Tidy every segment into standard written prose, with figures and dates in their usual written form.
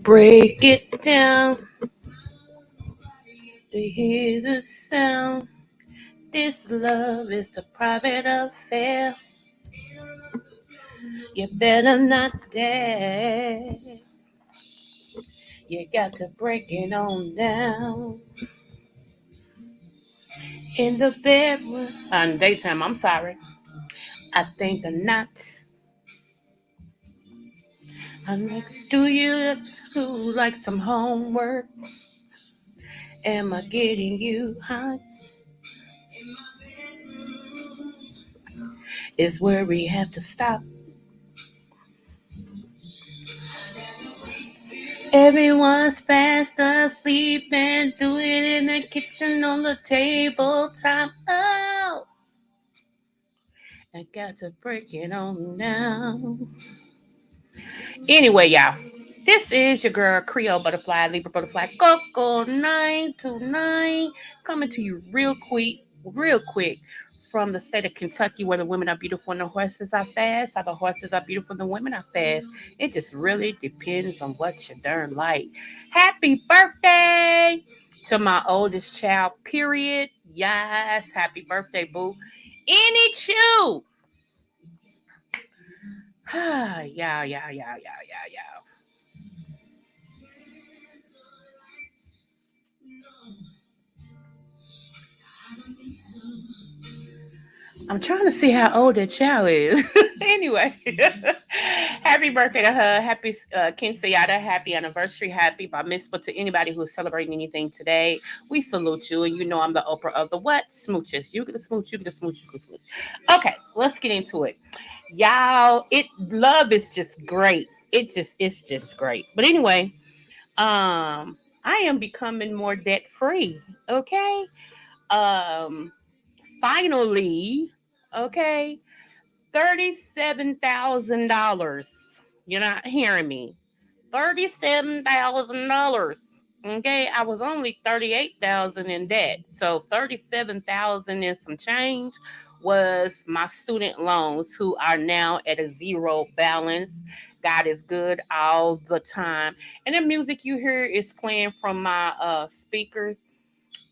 Break it down to hear the sound. This love is a private affair. You better not dare. You got to break it on down. In the bedroom. On daytime, I'm sorry. I think the knots. I'm like, do you at school like some homework? Am I getting you hot? Is where we have to stop. Everyone's fast asleep and do it in the kitchen on the tabletop. Oh, I got to break it on down. Anyway, y'all, this is your girl Creole Butterfly, Libra Butterfly, Coco 929, coming to you real quick from the state of Kentucky, where the women are beautiful and the horses are fast. How the horses are beautiful and the women are fast. It just really depends on what you darn like. Happy birthday to my oldest child, period. Yes, happy birthday, boo. Any chew. Yeah. I'm trying to see how old that child is. Anyway, happy birthday to her. Happy Quinceañera. Happy anniversary. Happy bar mitzvah to anybody who is celebrating anything today. We salute you, and you know I'm the Oprah of the what? Smooches. You get a smooch. You get a smooch. You get a smooch. Okay, let's get into it, y'all. Love is just great. It's just great. But anyway, I am becoming more debt free. Okay. Um, finally, okay, $37,000. You're not hearing me. $37,000. Okay, I was only 38,000 in debt, so 37,000 and some change was my student loans, who are now at a zero balance. God is good all the time, and the music you hear is playing from my speaker,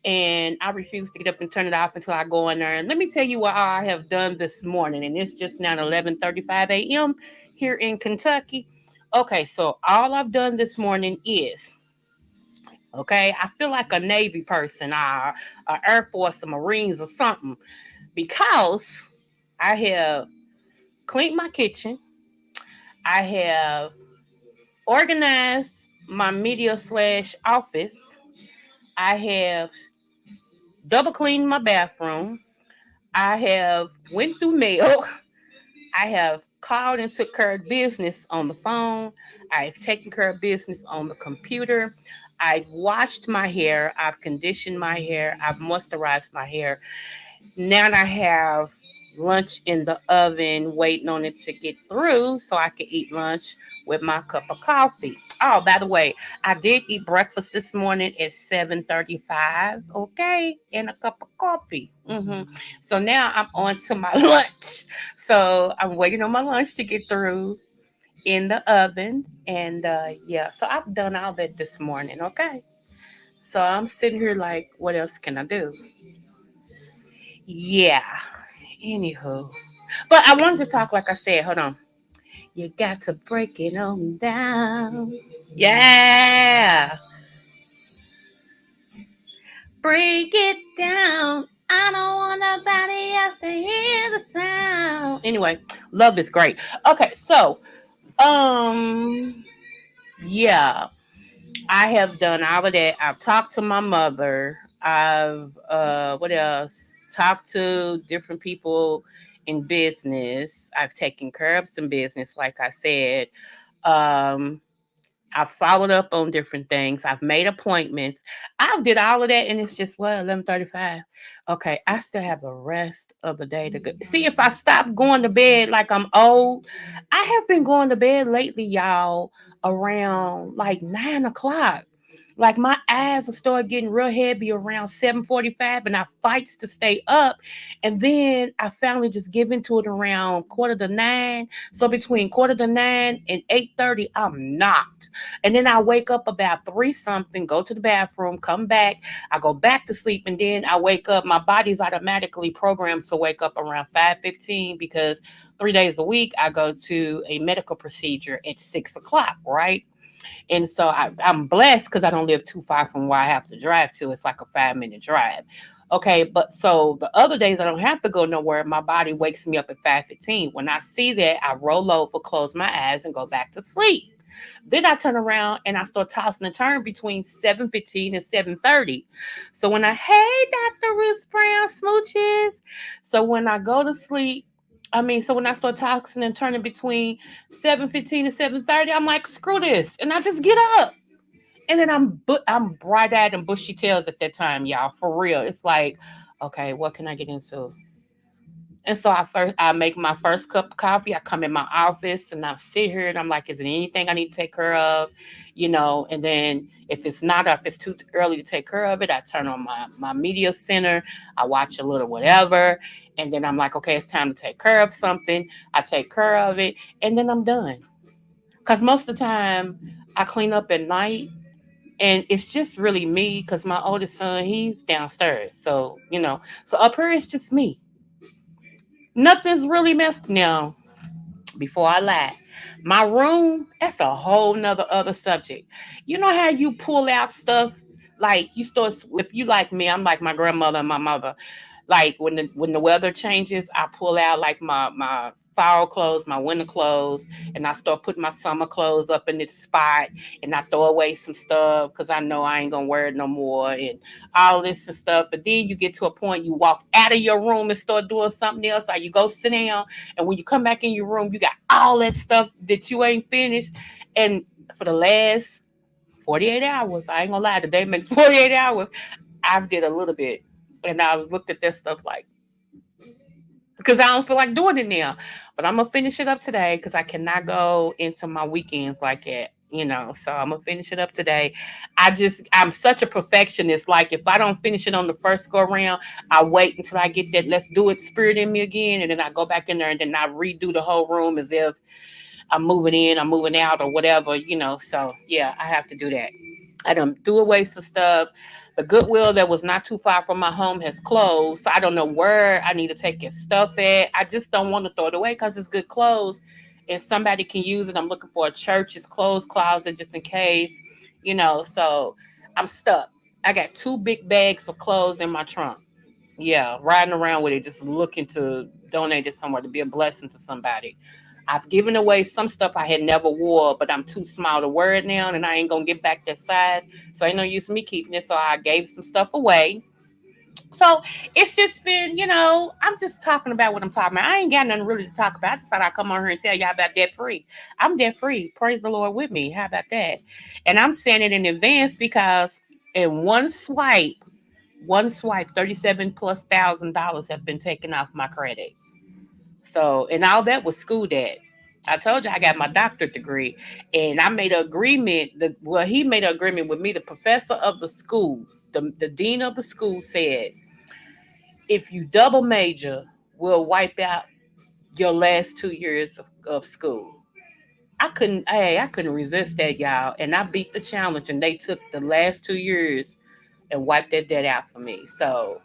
and I refuse to get up and turn it off until I go in there. And let me tell you what I have done this morning, and it's just now 11:35 a.m. here in Kentucky. Okay, so all I've done this morning is, okay, I feel like a Navy person, or Air Force or Marines or something, because I have cleaned my kitchen, I have organized my media slash office, I have double cleaned my bathroom, I have went through mail. I have called and took care of business on the phone. I've taken care of business on the computer. I've washed my hair. I've conditioned my hair. I've moisturized my hair. Now I have lunch in the oven waiting on it to get through so I can eat lunch with my cup of coffee. Oh, by the way, I did eat breakfast this morning at 7:35. Okay, and a cup of coffee. So now I'm on to my lunch. So I'm waiting on my lunch to get through in the oven. And yeah, so I've done all that this morning. Okay. So I'm sitting here like, what else can I do? Yeah. Anywho. But I wanted to talk, like I said, hold on. You got to break it on down. Yeah. Break it down. I don't want nobody else to hear the sound. Anyway, love is great. Okay, so um yeah, I have done all of that. I've talked to my mother. I've what else? Talked to different people in business. I've taken care of some business, like I said. Um I've followed up on different things. I've made appointments. I've did all of that, and it's just 11:35. Okay, I still have the rest of the day to go. See, if I stop going to bed like I'm old, I have been going to bed lately, y'all, around like 9 o'clock. Like my eyes will start getting real heavy around 7:45, and I fights to stay up. And then I finally just give into it around 8:45. So between 8:45 and 8:30, I'm knocked. And then I wake up about 3 something, go to the bathroom, come back. I go back to sleep, and then I wake up. My body's automatically programmed to wake up around 5:15 because 3 days a week I go to a medical procedure at 6 o'clock, right? And so I'm blessed because I don't live too far from where I have to drive to. It's like a 5 minute drive. Okay, but so the other days I don't have to go nowhere. My body wakes me up at 5:15. When I see that, I roll over, close my eyes, and go back to sleep. Then I turn around and I start tossing and turn between 7:15 and 7:30. So when I, hey, Dr. Ruth Brown Smooches. So when I go to sleep, so when I start tossing and turning between 7:15 and 7:30, I'm like, screw this. And I just get up. And then I'm bright eyed and bushy tails at that time, y'all. For real. It's like, okay, what can I get into? And so I make my first cup of coffee. I come in my office and I sit here and I'm like, is there anything I need to take care of? And then if it's not, or if it's too early to take care of it, I turn on my media center. I watch a little whatever. And then I'm like, okay, it's time to take care of something. I take care of it and then I'm done. Because most of the time I clean up at night and it's just really me because my oldest son, he's downstairs. So up here it's just me. Nothing's really messed now. Before I lie, my room, that's a whole nother other subject. You know how you pull out stuff like you start, if you like me, I'm like my grandmother and my mother. Like when the weather changes, I pull out like my fall clothes, my winter clothes, and I start putting my summer clothes up in this spot, and I throw away some stuff because I know I ain't gonna wear it no more, and all this and stuff. But then you get to a point, you walk out of your room and start doing something else, or you go sit down, and when you come back in your room, you got all that stuff that you ain't finished, and for the last 48 hours, I ain't gonna lie, the day makes 48 hours. I've did a little bit. And I looked at that stuff like, because I don't feel like doing it now. But I'm gonna finish it up today because I cannot go into my weekends like that. So I'm gonna finish it up today. I'm such a perfectionist. Like if I don't finish it on the first go around, I wait until I get that let's do it spirit in me again, and then I go back in there and then I redo the whole room as if I'm moving in, I'm moving out, or whatever. So yeah, I have to do that. I done threw away some stuff. The Goodwill that was not too far from my home has closed. So I don't know where I need to take his stuff at. I just don't want to throw it away because it's good clothes and somebody can use it. I'm looking for a church's clothes closet just in case. So I'm stuck. I got 2 big bags of clothes in my trunk. Yeah, riding around with it, just looking to donate it somewhere to be a blessing to somebody. I've given away some stuff I had never wore, but I'm too small to wear it now, and I ain't gonna get back that size. So ain't no use me keeping it. So I gave some stuff away. So it's just been, I'm just talking about what I'm talking about. I ain't got nothing really to talk about. I just thought I'd come on here and tell y'all about debt free. I'm debt free. Praise the Lord with me. How about that? And I'm saying it in advance because in one swipe, 37 plus $1,000 have been taken off my credit. So, and all that was school debt. I told you I got my doctorate degree, and I made an agreement. He made an agreement with me. The professor of the school, the dean of the school said, if you double major, we'll wipe out your last 2 years of school. I couldn't resist that, y'all, and I beat the challenge. And they took the last 2 years and wiped that debt out for me. So,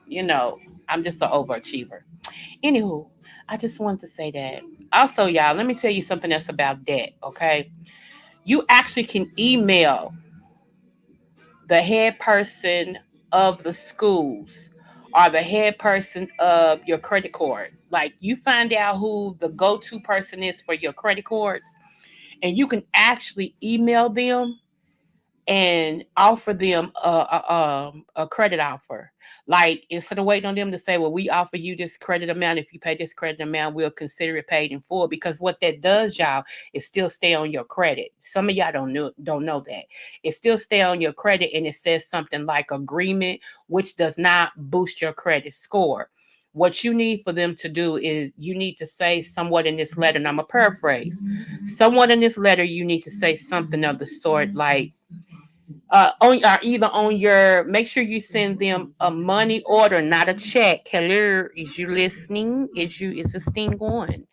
I'm just an overachiever. Anywho, I just wanted to say that. Also, y'all, let me tell you something else about debt, okay? You actually can email the head person of the schools or the head person of your credit card. Like, you find out who the go to person is for your credit cards, and you can actually email them and offer them a credit offer. Like instead of waiting on them to say, well, we offer you this credit amount. If you pay this credit amount, we'll consider it paid in full. Because what that does, y'all, is still stay on your credit. Some of y'all don't know that. It still stay on your credit and it says something like agreement, which does not boost your credit score. What you need for them to do is you need to say somewhat in this letter, and I'm going to paraphrase. Somewhat in this letter, you need to say something of the sort like, On either on your, make sure you send them a money order, not a check. Hello, is you listening? Is this thing going?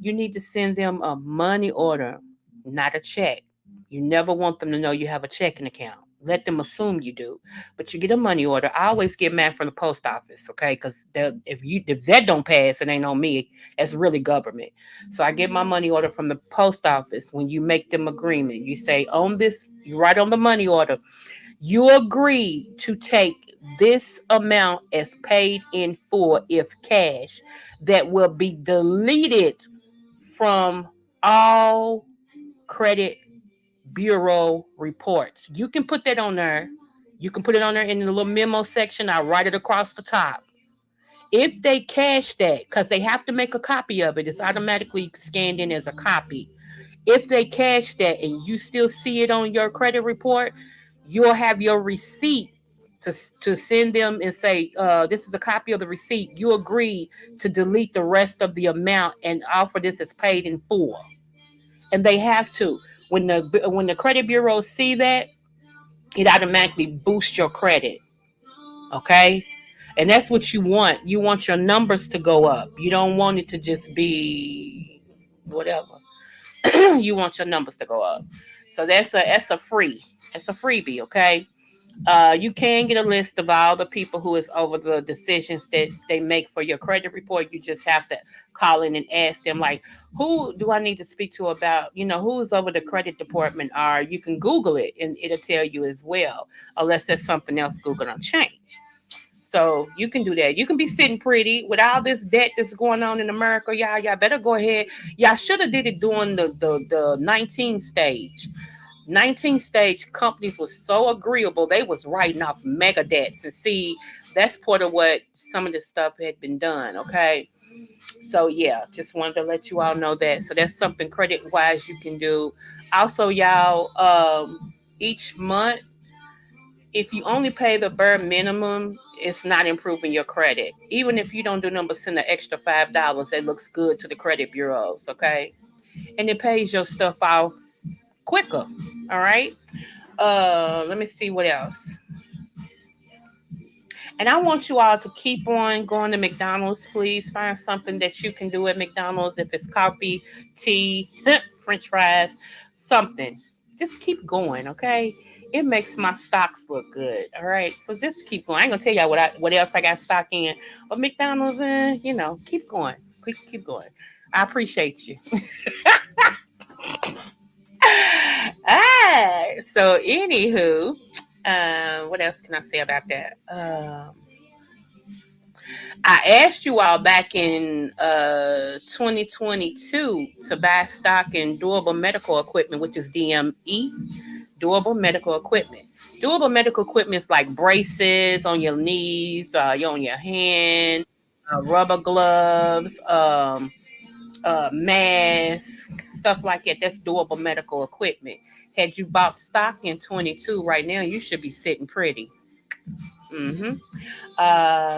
You need to send them a money order, not a check. You never want them to know you have a checking account. Let them assume you do, but you get a money order. I always get mad from the post office, okay? Because if that don't pass, it ain't on me. It's really government. So I get my money order from the post office. When you make them agreement, you say on this, you write on the money order, you agree to take this amount as paid in full if cash that will be deleted from all credit bureau reports. You can put that on there. You can put it on there in the little memo section. I write it across the top. If they cash that, because they have to make a copy of it, it's automatically scanned in as a copy. If they cash that and you still see it on your credit report, you'll have your receipt to, to send them and say, this is a copy of the receipt. You agree to delete the rest of the amount and offer this as paid in full. And they have to. When the credit bureaus see that, it automatically boosts your credit. Okay? And that's what you want. You want your numbers to go up. You don't want it to just be whatever. You want your numbers to go up. So that's a free. That's a freebie, okay? You can get a list of all the people who is over the decisions that they make for your credit report. You just have to call in and ask them, like, who do I need to speak to about, who's over the credit department? Or you can Google it and it'll tell you as well, unless there's something else Google don't change. So you can do that. You can be sitting pretty with all this debt that's going on in America. Y'all better go ahead. Y'all should have did it during the 19 stage. 19 stage companies was so agreeable. They was writing off mega debts. And see, that's part of what some of this stuff had been done. Okay. So yeah, just wanted to let you all know that. So that's something credit wise you can do. Also, y'all, each month, if you only pay the bare minimum, it's not improving your credit. Even if you don't do nothing but send an extra $5, it looks good to the credit bureaus, okay? And it pays your stuff off quicker. All right. Let me see what else. And I want you all to keep on going to McDonald's. Please find something that you can do at McDonald's. If it's coffee, tea, French fries, something. Just keep going, okay? It makes my stocks look good. All right. So just keep going. I ain't gonna tell y'all what else I got stock in. But McDonald's, keep going. Keep going. I appreciate you. So anywho, what else can I say about that? I asked you all back in 2022 to buy stock in durable medical equipment, which is DME, durable medical equipment. Durable medical equipment is like braces on your knees, on your hand, rubber gloves, mask, stuff like that. That's durable medical equipment. Had you bought stock in 22 right now, you should be sitting pretty. Mm-hmm.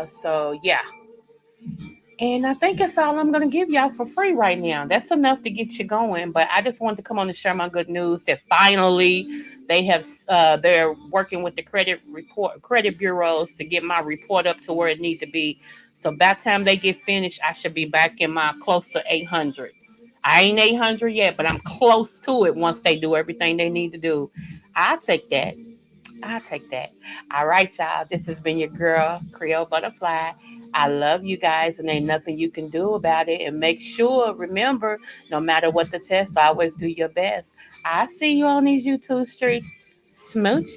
So yeah. And I think that's all I'm going to give y'all for free right now. That's enough to get you going. But I just wanted to come on and share my good news that finally they're working with the credit bureaus to get my report up to where it needs to be. So by the time they get finished, I should be back in my close to 800. I ain't 800 yet, but I'm close to it once they do everything they need to do. I'll take that. I'll take that. All right, y'all. This has been your girl, Creole Butterfly. I love you guys, and ain't nothing you can do about it. And make sure, remember, no matter what the test, always do your best. I see you on these YouTube streets. Smooches.